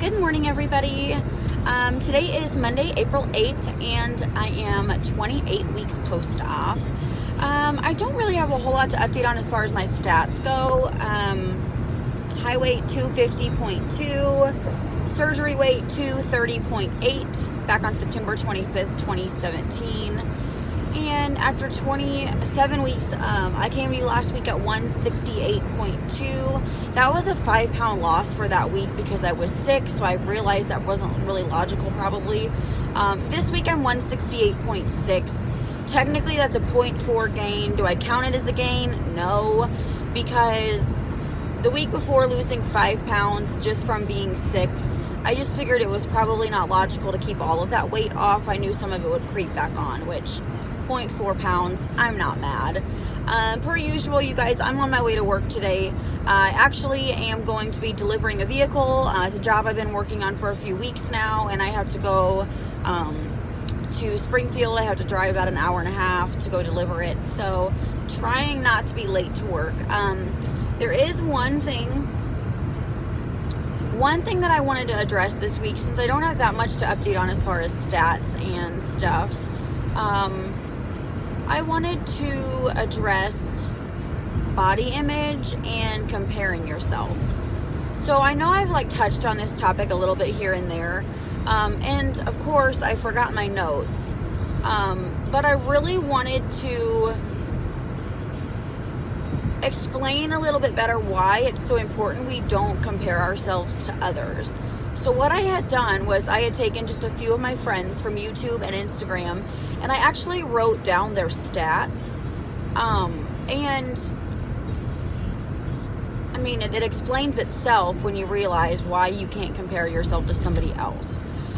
Good morning, everybody. Today is Monday, April 8th, and I am 28 weeks post-op. I don't really have a whole lot to update on as far as my stats go. High weight 250.2, surgery weight 230.8, back on September 25th, 2017. And after 27 weeks, I came to you last week at 168.2. That was a 5-pound loss for that week because I was sick, so I realized that wasn't really logical probably. This week I'm 168.6. Technically that's a 0.4 gain. Do I count it as a gain? No, because the week before losing 5 pounds just from being sick, I just figured it was probably not logical to keep all of that weight off. I knew some of it would creep back on, which 0.4 pounds, I'm not mad. Per usual, you guys, I'm on my way to work today. I actually am going to be delivering a vehicle. It's a job I've been working on for a few weeks now, and I have to go to Springfield. I have to drive about an hour and a half to go deliver it, so trying not to be late to work. There is one thing that I wanted to address this week, since I don't have that much to update on as far as stats and stuff. I wanted to address body image and comparing yourself. So I know I've touched on this topic a little bit here and there, and of course I forgot my notes, but I really wanted to explain a little bit better why it's so important we don't compare ourselves to others. So what I had done was I had taken just a few of my friends from YouTube and Instagram, and I actually wrote down their stats. And I mean, it explains itself when you realize why you can't compare yourself to somebody else.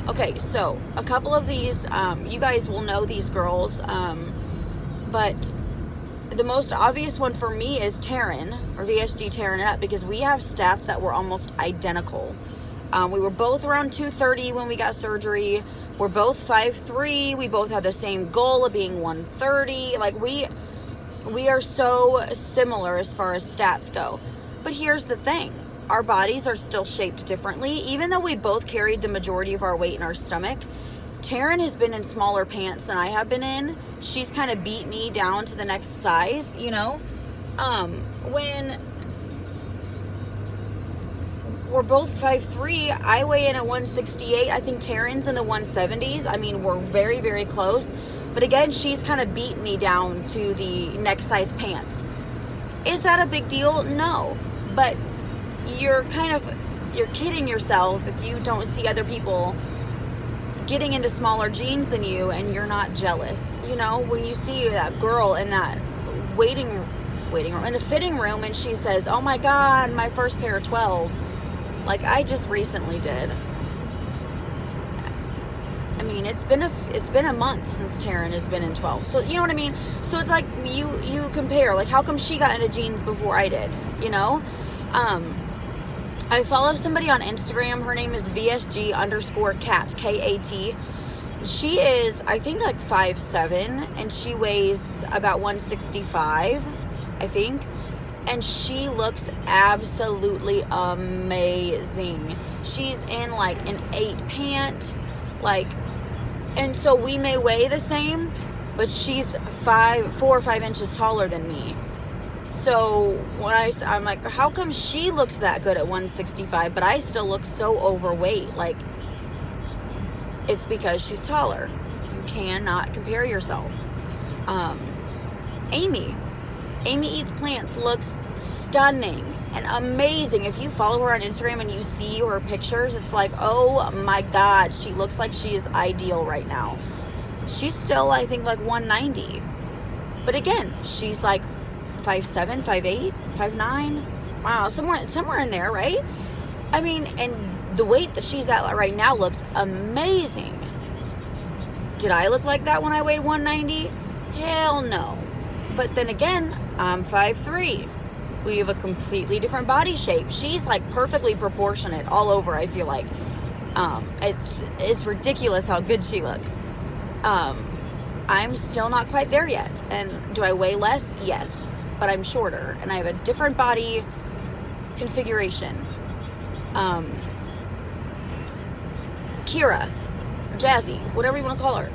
Okay, so a couple of these, you guys will know these girls, but the most obvious one for me is Taryn, or VSG Taryn It Up, because we have stats that were almost identical. We were both around 230 when we got surgery. We're both 5'3". We both had the same goal of being 130. We are so similar as far as stats go. But here's the thing. Our bodies are still shaped differently. Even though we both carried the majority of our weight in our stomach, Taryn has been in smaller pants than I have been in. She's kind of beat me down to the next size, you know? When we're both 5'3", I weigh in at 168. I think Taryn's in the 170s. I mean, we're very, very close. But again, she's kind of beat me down to the next size pants. Is that a big deal? No. But you're kidding yourself if you don't see other people getting into smaller jeans than you and you're not jealous. You know, when you see that girl in that waiting room, in the fitting room, and she says, "Oh my God, my first pair of 12s." Like I just recently did. I mean, it's been a month since Taryn has been in 12. So you know what I mean? So it's like you compare, like how come she got into jeans before I did, you know? I follow somebody on Instagram. Her name is VSG_cat, K-A-T. She is, I think, like 5'7", and she weighs about 165, I think. And she looks absolutely amazing. She's in like an 8 pant, and so we may weigh the same, but she's 4 or 5 inches taller than me. So when I'm like, how come she looks that good at 165, but I still look so overweight? Like, it's because she's taller. You cannot compare yourself. Amy Eats Plants looks stunning and amazing. If you follow her on Instagram and you see her pictures, it's like, oh my God, she looks like she is ideal right now. She's still, I think, like 190. But again, she's like 5'7", 5'8", 5'9". Wow, somewhere in there, right? I mean, and the weight that she's at right now looks amazing. Did I look like that when I weighed 190? Hell no. But then again, I'm 5'3". We have a completely different body shape. She's like perfectly proportionate all over, I feel like. It's ridiculous how good she looks. I'm still not quite there yet. And do I weigh less? Yes. But I'm shorter and I have a different body configuration. Kirra, Jazzy, whatever you want to call her.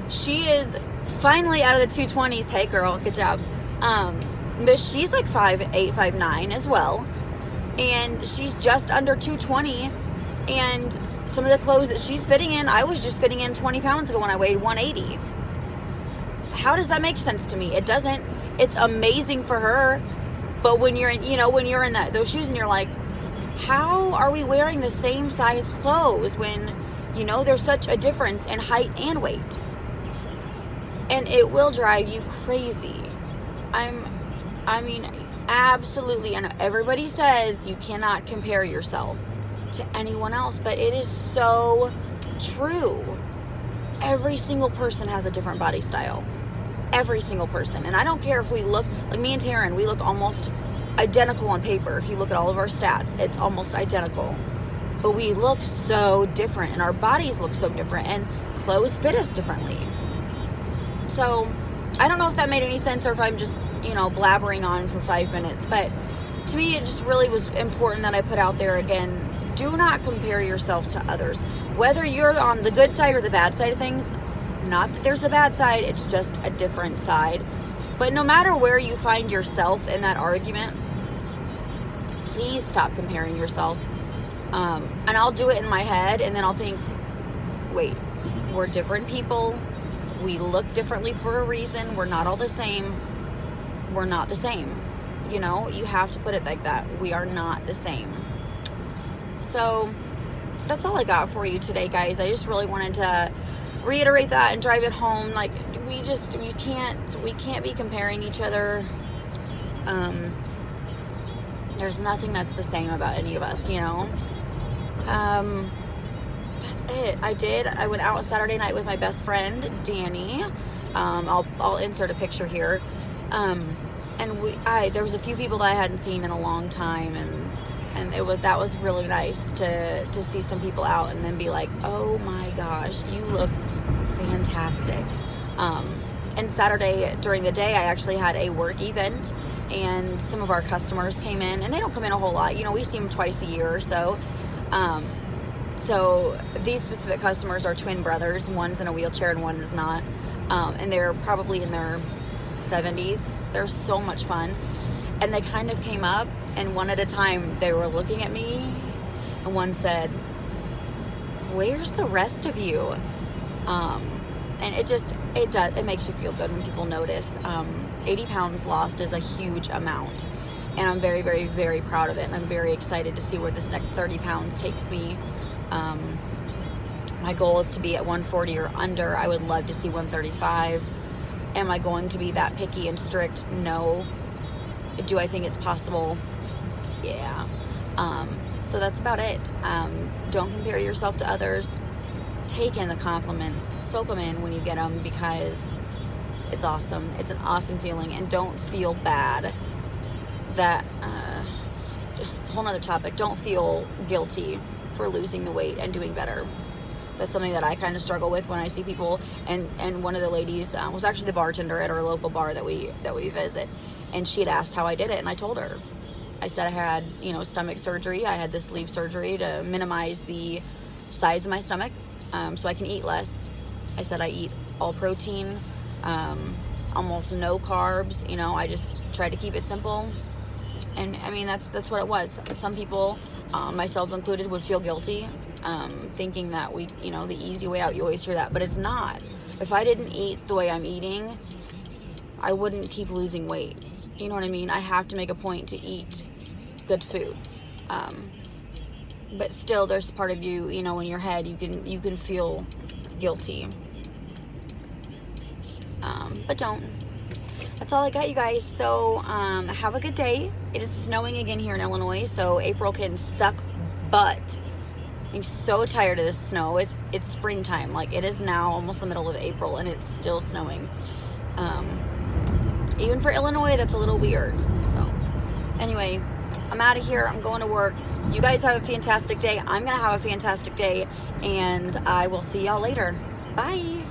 She is finally out of the 220s. Hey girl, good job. But she's like 5'8", 5'9" as well. And she's just under 220. And some of the clothes that she's fitting in, I was just fitting in 20 pounds ago when I weighed 180. How does that make sense to me? It doesn't. It's amazing for her. But when you're in, when you're in those shoes and you're like, how are we wearing the same size clothes when, there's such a difference in height and weight? And it will drive you crazy. Absolutely. And everybody says you cannot compare yourself to anyone else, but it is so true. Every single person has a different body style. Every single person. And I don't care if we look, like me and Taryn, we look almost identical on paper. If you look at all of our stats, it's almost identical. But we look so different, and our bodies look so different, and clothes fit us differently. So, I don't know if that made any sense or if I'm just, blabbering on for 5 minutes. But to me, it just really was important that I put out there again, do not compare yourself to others. Whether you're on the good side or the bad side of things, not that there's a bad side, it's just a different side. But no matter where you find yourself in that argument, please stop comparing yourself. And I'll do it in my head, and then I'll think, wait, we're different people. We look differently for a reason. We're not all the same. We're not the same. You have to put it like that. We are not the same. So that's all I got for you today, guys. I just really wanted to reiterate that and drive it home. Like, we can't be comparing each other. There's nothing that's the same about any of us, That's it. I went out Saturday night with my best friend, Danny. I'll insert a picture here. And there was a few people that I hadn't seen in a long time, and that was really nice to see some people out and then be like, oh my gosh, you look fantastic. And Saturday during the day, I actually had a work event, and some of our customers came in, and they don't come in a whole lot. We see them twice a year or so. So these specific customers are twin brothers. One's in a wheelchair and one is not. And they're probably in their 70s. They're so much fun. And they kind of came up, and one at a time they were looking at me, and one said, where's the rest of you? And it makes you feel good when people notice. 80 pounds lost is a huge amount, and I'm very, very, very proud of it, and I'm very excited to see where this next 30 pounds takes me. My goal is to be at 140 or under. I would love to see 135. Am I going to be that picky and strict? No. Do I think it's possible? Yeah. So that's about it. Don't compare yourself to others. Take in the compliments. Soak them in when you get them, because it's awesome. It's an awesome feeling. And don't feel bad that, it's a whole nother topic. Don't feel guilty for losing the weight and doing better. That's something that I kind of struggle with when I see people. And one of the ladies was actually the bartender at our local bar that we visit, and she had asked how I did it, and I told her. I said I had stomach surgery. I had this sleeve surgery to minimize the size of my stomach, so I can eat less. I said I eat all protein, almost no carbs. I just tried to keep it simple, and that's what it was. Some people, myself included, would feel guilty. Thinking that the easy way out, you always hear that, but it's not. If I didn't eat the way I'm eating, I wouldn't keep losing weight. You know what I mean? I have to make a point to eat good foods. But still, there's part of you, in your head, you can feel guilty. But don't. That's all I got, you guys. So, have a good day. It is snowing again here in Illinois, so April can suck butt. I'm so tired of this snow. It's springtime. Like, it is now almost the middle of April, and it's still snowing. Even for Illinois, that's a little weird. So, anyway, I'm out of here. I'm going to work. You guys have a fantastic day. I'm going to have a fantastic day, and I will see y'all later. Bye.